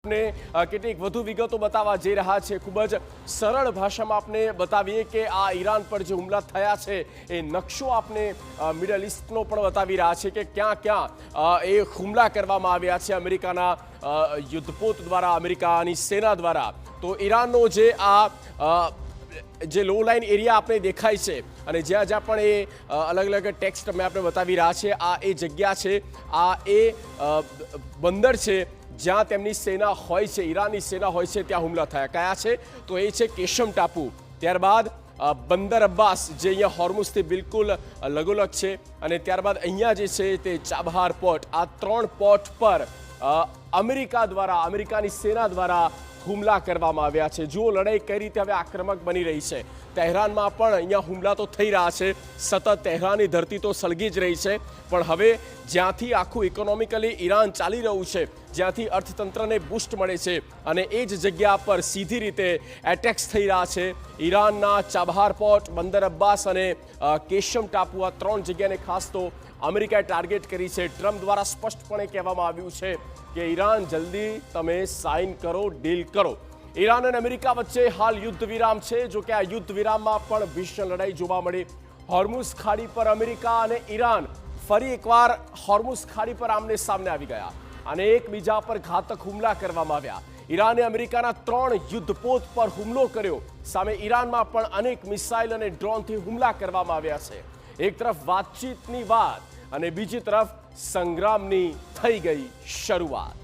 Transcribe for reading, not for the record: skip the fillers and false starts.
ने કેટલીક વધુ વિગતો બતાવવા જઈ રહ્યા છે। ખૂબ જ સરળ ભાષામાં આપણે બતાવીએ કે આ ઈરાન પર જે હુમલા થયા છે એ નકશો આપણે મિડલ ઈસ્ટનો પણ બતાવી રહ્યા છે કે ક્યાં ક્યાં એ હુમલા કરવામાં આવ્યા છે અમેરિકાના યુદ્ધપોત દ્વારા, અમેરિકાની સેના દ્વારા। તો ઈરાનનો જે જે લો લાઇન એરિયા આપણે દેખાય છે અને જ્યાં જ્યાં પણ એ અલગ અલગ ટેક્સ્ટ અમે આપણે બતાવી રહ્યા છે, આ એ જગ્યા છે, આ એ બંદર છે જ્યાં તેમની સેના હોય છે, ઈરાનની સેના હોય છે, ત્યાં હુમલા થયા। કયા છે તો એ છે કેશમ ટાપુ, ત્યારબાદ બંદર અબ્બાસ જે અહીંયા હોર્મુઝથી બિલકુલ લગોલગ છે, અને ત્યારબાદ અહીંયા જે છે તે ચાબહાર પોર્ટ। આ ત્રણ પોર્ટ પર અમેરિકા દ્વારા, અમેરિકાની સેના દ્વારા હુમલા કરવામાં આવ્યા છે। જુઓ લડાઈ કઈ રીતે હવે આક્રમક બની રહી છે। તહેરાનમાં પણ અહીંયા હુમલા તો થઈ રહ્યા છે, સતત તહેરાનની ધરતી તો સળગી જ રહી છે, પણ હવે જ્યાંથી આખું ઇકોનોમિકલી ઈરાન ચાલી રહ્યું છે, જ્યાંથી અર્થતંત્રને બૂસ્ટ મળે છે, અને એ જ જગ્યા પર સીધી રીતે એટેક્સ થઈ રહ્યા છે। ઈરાનના ચાબહાર પોર્ટ, બંદર અબ્બાસ અને કેશમ ટાપુ, આ ત્રણ જગ્યાને ખાસ તો અમેરિકાએ ટાર્ગેટ કરી છે। ટ્રમ્પ દ્વારા સ્પષ્ટપણે કહેવામાં આવ્યું છે કે ઈરાન જલ્દી તમે સાઇન કરો, ડીલ કરો। ઈરાન અને અમેરિકા વચ્ચે હાલ યુદ્ધ વિરામ છે, જો કે આ યુદ્ધ વિરામમાં પણ ભીષણ લડાઈ જોવા મળી। હોર્મુઝ ખાડી પર અમેરિકા અને ઈરાન ફરી એકવાર હોર્મુઝ ખાડી પર આમને સામને આવી ગયા અને એકબીજા પર ઘાતક હુમલા કરવામાં આવ્યા। ઈરાને અમેરિકાના 3 યુદ્ધપોત પર હુમલો કર્યો, સામે ઈરાનમાં પણ અનેક મિસાઇલ અને ડ્રોનથી હુમલા કરવામાં આવ્યા છે। એક તરફ વાતચીતની વાત અને બીજી તરફ સંગ્રામની થઈ ગઈ શરૂઆત।